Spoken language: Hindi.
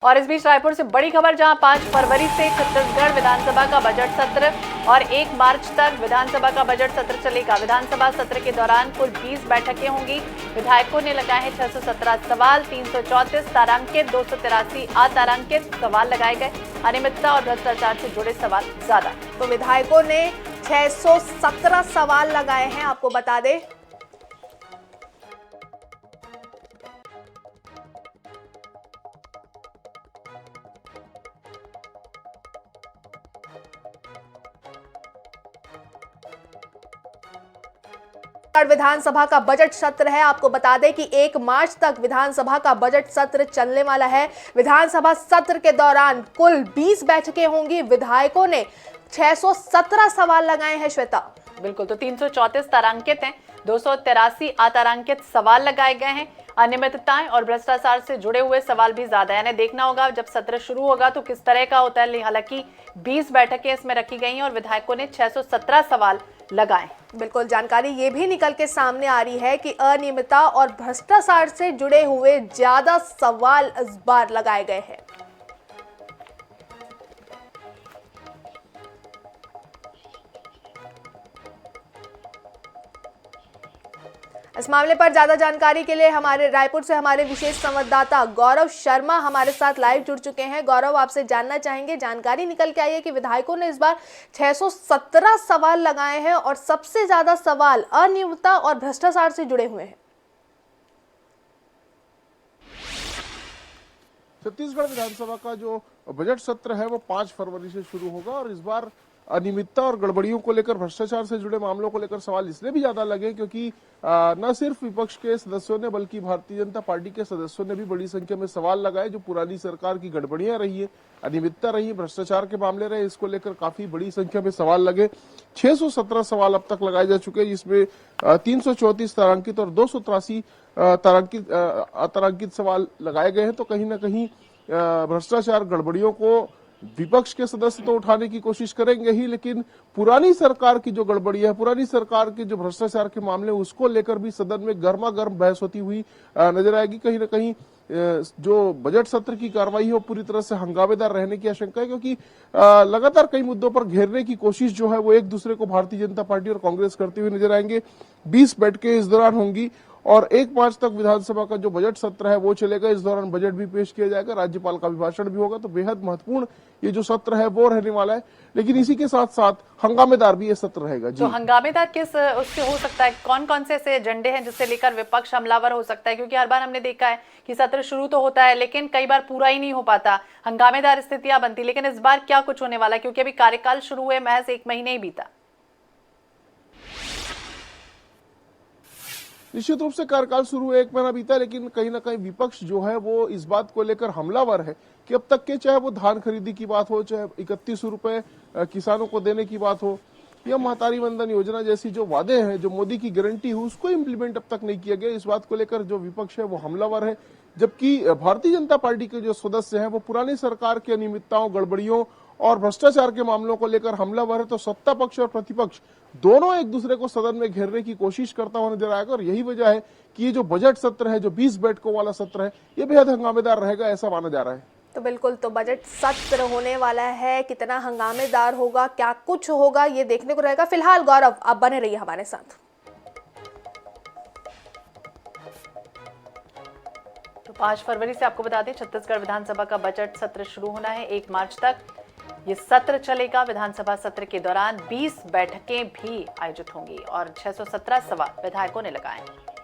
और इस बीच रायपुर से बड़ी खबर, जहां 5 फरवरी से छत्तीसगढ़ विधानसभा का बजट सत्र और 1 मार्च तक विधानसभा का बजट सत्र चलेगा। विधानसभा सत्र के दौरान कुल 20 बैठकें होंगी। विधायकों ने लगाए हैं 617 सवाल, 334 तारांकित, 283 अतारांकित सवाल लगाए गए। अनियमितता और भ्रष्टाचार से जुड़े सवाल ज्यादा। तो विधायकों ने 617 सवाल लगाए हैं, आपको बता दें। विधानसभा का बजट सत्र है, आपको बता दें कि 1 मार्च तक विधानसभा का बजट सत्र चलने वाला है। विधानसभा सत्र के दौरान कुल 20 बैठकें होंगी। विधायकों ने 617 सवाल लगाए हैं। श्वेता, बिल्कुल, तो 334 तारांकित हैं, 283 अतारांकित सवाल लगाए गए हैं। अनियमितताएं और भ्रष्टाचार से जुड़े हुए सवाल भी ज्यादा है। यानी देखना होगा जब सत्र शुरू होगा तो किस तरह का होता है। हालांकि 20 बैठकें इसमें रखी गई हैं और विधायकों ने 617 सवाल लगाए। बिल्कुल, जानकारी ये भी निकल के सामने आ रही है कि अनियमितता और भ्रष्टाचार से जुड़े हुए ज्यादा सवाल इस बार लगाए गए हैं। इस मामले पर ज्यादा जानकारी के लिए हमारे रायपुर से हमारे विशेष संवाददाता गौरव शर्मा हमारे साथ लाइव जुड़ चुके हैं। गौरव, आपसे जानना चाहेंगे, जानकारी निकल के आई है कि विधायकों ने इस बार 617 सवाल लगाए हैं और सबसे ज्यादा सवाल अनियमितता और भ्रष्टाचार से जुड़े हुए हैं। छत्तीसगढ़ विधानसभा का जो बजट सत्र है वो 5 फरवरी से शुरू होगा और इस बार अनियमितता और गड़बड़ियों को लेकर, भ्रष्टाचार से जुड़े मामलों को लेकर सवाल इसलिए भी ज्यादा लगे क्योंकि न सिर्फ विपक्ष के सदस्यों ने बल्कि भारतीय जनता पार्टी के सदस्यों ने भी बड़ी संख्या में सवाल लगाए। जो पुरानी सरकार की गड़बड़ियां रही है, अनियमितता रही, भ्रष्टाचार के मामले रहे, इसको लेकर काफी बड़ी संख्या में सवाल लगे। 617 सवाल अब तक लगाए जा चुके हैं, जिसमें 334 तारांकित और 283 अतारांकित सवाल लगाए गए हैं। तो कहीं ना कहीं भ्रष्टाचार, गड़बड़ियों को विपक्ष के सदस्य तो उठाने की कोशिश करेंगे ही, लेकिन पुरानी सरकार की जो गड़बड़ियां है, पुरानी सरकार के जो भ्रष्टाचार के मामले, उसको लेकर भी सदन में गर्मा गर्म बहस होती हुई नजर आएगी। कहीं ना कहीं जो बजट सत्र की कार्रवाई है वो पूरी तरह से हंगामेदार रहने की आशंका है, क्योंकि लगातार कई मुद्दों पर घेरने की कोशिश जो है वो एक दूसरे को भारतीय जनता पार्टी और कांग्रेस करते हुए नजर आएंगे। 20 बैठकें इस दौरान होंगी और 1 मार्च तक विधानसभा का जो बजट सत्र है वो चलेगा। इस दौरान बजट भी पेश किया जाएगा, राज्यपाल का अभिभाषण भी होगा। तो बेहद महत्वपूर्ण ये जो सत्र है वो रहने वाला है, लेकिन इसी के साथ साथ हंगामेदार भी ये सत्र रहेगा। तो हंगामेदार किस उससे हो सकता है? कौन कौन से ऐसे एजेंडे हैं जिससे लेकर विपक्ष हमलावर हो सकता है? क्योंकि हर बार हमने देखा है कि सत्र शुरू तो होता है लेकिन कई बार पूरा ही नहीं हो पाता, हंगामेदार स्थितियां बनती। लेकिन इस बार क्या कुछ होने वाला है, क्योंकि अभी कार्यकाल शुरू हुए महज 1 महीने ही बीता। निश्चित रूप से कार्यकाल शुरू हुए 1 महीना बीता, लेकिन कहीं ना कहीं विपक्ष जो है वो इस बात को लेकर हमलावर है कि अब तक के, चाहे वो धान खरीदी की बात हो, चाहे 31 रुपए किसानों को देने की बात हो, या महतारी वंदन योजना जैसी जो वादे हैं, जो मोदी की गारंटी हुई, उसको इम्प्लीमेंट अब तक नहीं किया गया। इस बात को लेकर जो विपक्ष है वो हमलावर है, जबकि भारतीय जनता पार्टी के जो सदस्य हैं वो पुरानी सरकार की अनियमितताओं, गड़बड़ियों और भ्रष्टाचार के मामलों को लेकर हमलावर है। तो सत्ता पक्ष और प्रतिपक्ष दोनों एक दूसरे को सदन में घेरने की कोशिश करता हुआ नजर आएगा और यही वजह है कि ये जो बजट सत्र है, जो 20 बैठकों वाला सत्र है, ये बेहद हंगामेदार रहेगा, ऐसा माना जा रहा है। तो बिल्कुल, तो बजट सत्र होने वाला है, कितना हंगामेदार होगा, क्या कुछ होगा, ये देखने को रहेगा। फिलहाल गौरव, आप बने रहिए हमारे साथ। तो 5 फरवरी से आपको बता दें छत्तीसगढ़ विधानसभा का बजट सत्र शुरू होना है। 1 मार्च तक ये सत्र चलेगा। विधानसभा सत्र के दौरान 20 बैठकें भी आयोजित होंगी और 617 सवाल विधायकों ने लगाए हैं।